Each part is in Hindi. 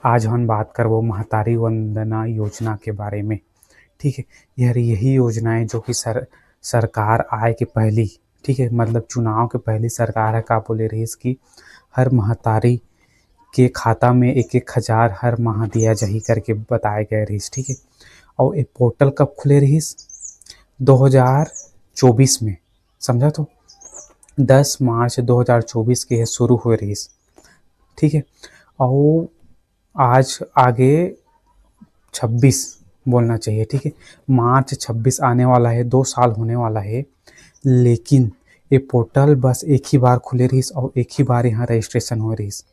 आज हम बात करबो महतारी वंदना योजना के बारे में। ठीक है। यार यही योजना है जो कि सरकार आए के पहली, ठीक है, मतलब चुनाव के पहली सरकार है का बोले रहीस कि हर महतारी के खाता में 1,000 हर माह दिया जाही करके बताए गए रहीस। ठीक है। और ये पोर्टल कब खुले रहीस? 2024 में। समझा? तो 10 मार्च 2024 के शुरू हुए रहीस। ठीक है। और आज आगे 26 बोलना चाहिए। ठीक है। मार्च 26 आने वाला है, 2 साल होने वाला है। लेकिन ये पोर्टल बस एक ही बार खुले रहीस और एक ही बार यहाँ रजिस्ट्रेशन हो रहीस।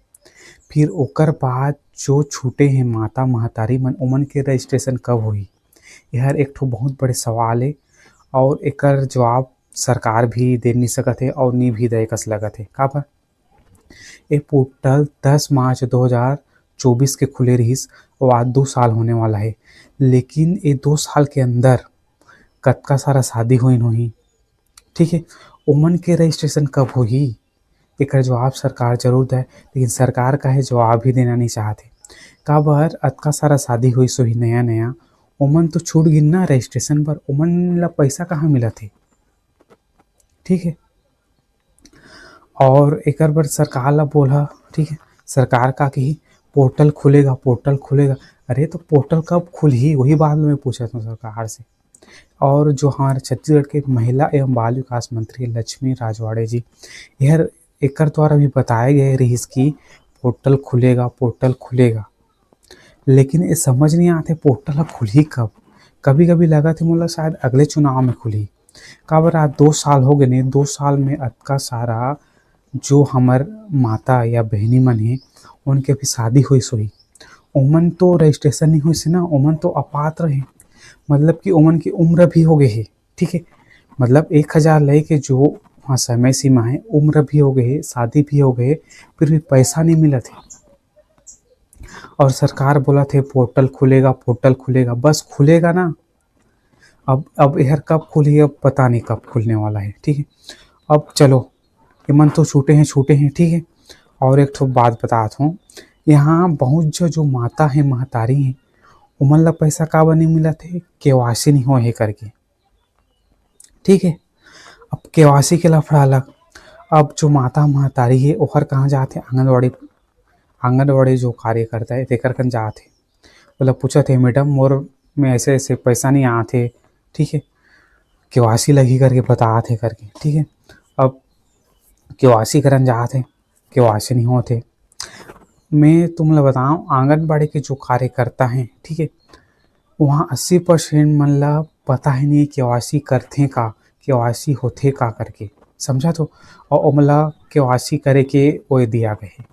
फिर ओकर बाद जो छूटे हैं माता महतारी मन, ओमन के रजिस्ट्रेशन कब होही? यह एक ठो बहुत बड़े सवाल है और एकर जवाब सरकार भी दे नहीं सकत है और नी भी दे कस लगत है। काबर? ये पोर्टल 10 मार्च 2024 के खुले रहीस और आज 2 साल होने वाला है। लेकिन ये 2 साल के अंदर कतका सारा शादी होइन होही। ठीक है। ओमन के रजिस्ट्रेशन कब होही? एकर जवाब सरकार जरूर दे, लेकिन सरकार काहे जवाब ही देना नहीं चाहते। काबर? अतका सारा शादी होइस होही नया नया, ओमन तो छूट गिन ना रजिस्ट्रेशन पर, ओमन ला पैसा कहाँ मिलत हे? ठीक है। और एकर बर सरकार ला बोला, ठीक है, सरकार का कही पोर्टल खुलेगा, पोर्टल खुलेगा। अरे तो पोर्टल कब खुलही वही बात मैं पूछत हूँ सरकार से। और जो हमारे छत्तीसगढ़ के महिला एवं बाल विकास मंत्री लक्ष्मी राजवाड़े जी, यह एकर द्वारा भी बताए गए रहीस कि पोर्टल खुलेगा, पोर्टल खुलेगा। लेकिन ये समझ नहीं आते पोर्टल ह खुलही कब? कभी कभी लगा थे मोला शायद अगले चुनाव में खुलही। काबर आज 2 साल हो गए ने, 2 साल में अतका सारा जो हमर माता या बहिनी मन हे उनके भी शादी होइस होही। ओमन तो रजिस्ट्रेशन नहीं होइस ना, ओमन तो अपात्र हे, मतलब कि ओमन की उम्र भी हो गए हे। ठीक है। मतलब 1,000 लेके जो वहाँ समय सीमा है, उम्र भी हो गए हे, शादी भी हो गए, फिर भी पैसा नहीं मिलत है। और सरकार बोलत हे पोर्टल खुलेगा, पोर्टल खुलेगा, बस खुलेगा ना। अब यह कब खुली, अब पता नहीं कब खुलने वाला है। ठीक है। अब चलो, ये मन तो छूटे हैं छूटे हैं। ठीक है। और एक ठो बात बतात हूँ, यहाँ बहुत जो माता है महतारी है उमन ला पैसा काबर नहीं मिलत है? केवासी नहीं होए हे करके। ठीक है। अब केवासी के लफड़ा अलग। अब जो माता महतारी है ओहर कहाँ जाथे? आंगनबाड़ी। आंगनबाड़ी जो कार्यकर्ता है तेकर कन जाथे, मतलब पूछत हे मैडम मोर में ऐसे ऐसे पैसा नहीं आथे। ठीक है। केवासी लगी करके बतात हे करके। ठीक है। अब केवासी करन जात हे, केवासी नहीं होथे। मैं तुमला बताऊं आंगनबाड़ी के जो कार्यकर्ता हैं, ठीक है, वहाँ 80% मन ला पता ही नहीं केवासी करथे का, केवासी होथे का करके। समझा? तो और ओमला केवासी करे के ओए दिया गए।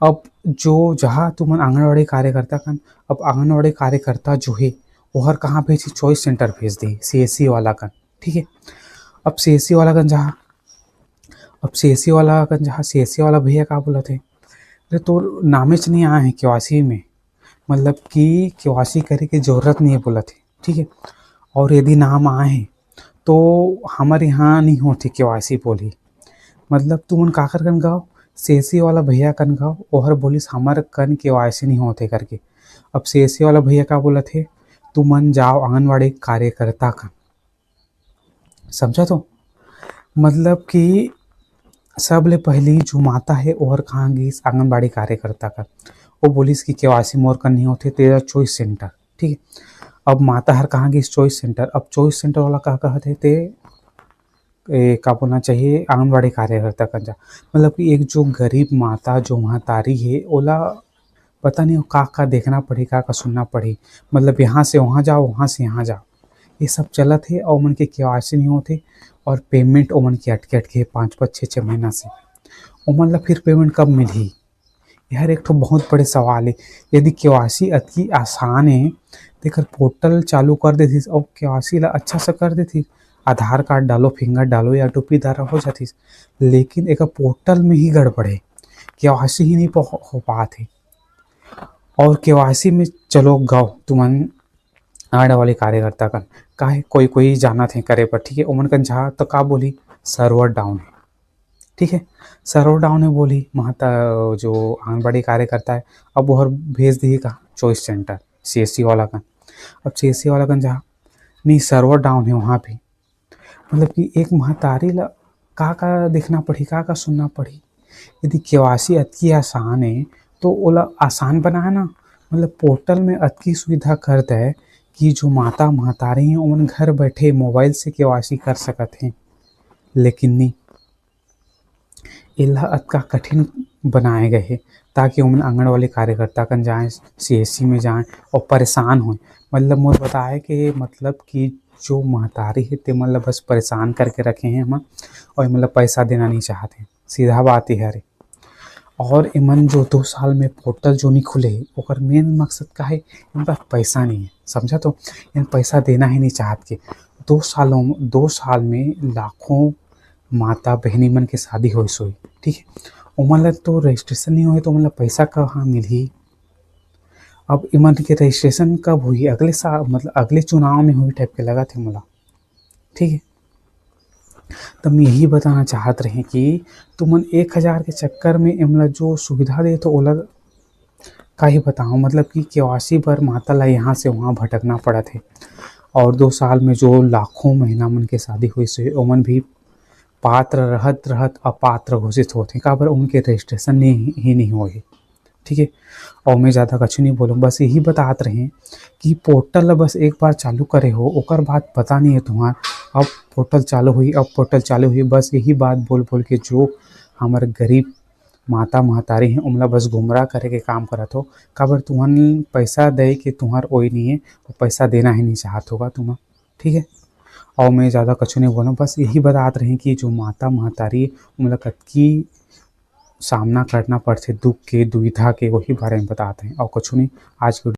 अब जो जहाँ तुमन आंगनबाड़ी कार्यकर्ता कन, अब आंगनबाड़ी कार्यकर्ता जो है ओहर कहाँ भेजी? चॉइस सेंटर भेज दी, सीएससी वाला कन। ठीक है। अब सीएससी वाला कन जहाँ, अब सीएससी वाला कन जहाँ सीएससी वाला भैया का बोलत है, अरे तो नामे च नहीं आए हैं केवासी में, मतलब कि केवासी करे के जरूरत नहीं है बोलत है। ठीक है। और यदि नाम आए हैं तो हमारे यहाँ नहीं होती केवासी बोली, मतलब तुमन काकर कन गाँव? सीएससी वाला भैया कन गाँव, ओहर बोलिस हमर कन केवासी नहीं होते करके। अब सीएससी वाला भैया का बोलत है, तुमन जाओ आंगनबाड़ी कार्यकर्ता कन। समझा? तो मतलब कि सबले पहली जो माता है ओहर कहाँ गिस? आंगनबाड़ी कार्यकर्ता का। वो बोलिस कि केवासी मोर कन नहीं होथे, तेरा चॉइस सेंटर। ठीक है। अब माता हर कहाँ गिस? Choice centre. अब चॉइस सेंटर वाला का कहत है ते का बोलना चाहिए आंगनबाड़ी कार्यकर्ता कन जा। मतलब कि एक जो गरीब माता जो महतारी है ओला पता नहीं का देखना पड़ी, का सुनना पड़ी, मतलब यहाँ से वहाँ जाओ, वहाँ से यहाँ जाओ, ये सब चलत है। और ओमन के केवासी नहीं होते और पेमेंट ओमन के अटके अटके 5-5 6-6 महीना से। ओमन ला फिर पेमेंट कब मिलही? यह एक ठो बहुत बड़े सवाल है। यदि केवासी अति आसान है तो एकर पोर्टल चालू कर देथिस और केवासी ला अच्छा से कर देथिस, आधार कार्ड डालो, फिंगर डालो या टोपी द्वारा हो जाथिस। लेकिन एकर पोर्टल में ही गड़बड़ है, केवासी ही नहीं हो पात है। और केवासी में चलो गाओ तुमन आंगनबाड़ी कार्यकर्ता कन, काहे कोई कोई जानत है करे पर। ठीक है। ओमन कन जहाँ तो का बोली सर्वर डाउन है। ठीक है। सर्वर डाउन है बोली महता जो आंगनबाड़ी कार्यकर्ता है, अब वो हर भेज दिए का चॉइस सेंटर सीएससी वाला का। अब सीएससी वाला का जहाँ नहीं सर्वर डाउन है वहाँ पे, मतलब कि एक महतारी ला का देखना पड़ी, का सुनना पड़ी। यदि केवासी अतकी आसान है तो ओला आसान बनाए ना, मतलब पोर्टल में अतकी सुविधा कर दे कि जो माता महतारी हैं ओमन घर बैठे मोबाइल से केवासी कर सकत हैं। लेकिन नहीं, एला अतका कठिन बनाए गए हैं ताकि ओमन आंगनवाड़ी कार्यकर्ता कन जाएँ, सीएससी में जाएँ और परेशान होएँ। मतलब मोर बताए के मतलब कि जो महतारी है ते मन ला बस परेशान करके रखे हैं एमा, और एमन ला पैसा देना नहीं चाहत हे, सीधा बात ये हरे। और एमन जो 2 साल में पोर्टल जो नहीं खुले हे ओकर मेन मकसद का है, इनके पास पैसा नहीं है, समझा तो? इन पैसा देना ही नहीं चाहत के। 2 साल में लाखों माता बहिनी मन के शादी होइस होही, ठीक है? ओमन ला तो रजिस्ट्रेशन नहीं होही तो ओमन ला पैसा कहाँ मिलही? अब एमन के रजिस्ट्रेशन कब होही? अगले साल, मतलब अगले चुनाव में होही टाइप के लगत हे मोला, ठीक है? तो मैं यही बताना चाहत रहें कि तुमन 1000 के चक्कर में एमन ला जो सुविधा देत हो ओला का ही बताओ, मतलब कि केवासी बर माता ला यहाँ से वहाँ भटकना पड़त हे। और 2 साल में जो लाखों महिला मन के शादी होइस हे ओमन भी पात्र रहत अपात्र घोषित होथे, काबर उनके रजिस्ट्रेशन नहीं होए, ठीक है? और मैं ज़्यादा कछु नहीं बोलूँ, बस यही बतात रहें कि पोर्टल ला बस एक बार चालू करे हो ओकर बाद पता नहीं है तुमहार अब पोर्टल चालू हुई, अब पोर्टल चालू हुई, बस यही बात बोल के जो हमार गरीब माता महतारी हैं ओमन ला बस गुमराह करे के काम करत हो। काबर तुमन पैसा दे के तुमहार ओई नहीं है और पैसा देना ही नहीं चाहत होगा तुम, ठीक है? और मैं ज़्यादा कछु नहीं बोलूँ, बस यही बतात रहें कि जो माता महतारी ओमन ला कतकी सामना करना पड़थे दुःख के, दुविधा के, वही बारे में बतात रहें और कछु नहीं। आज के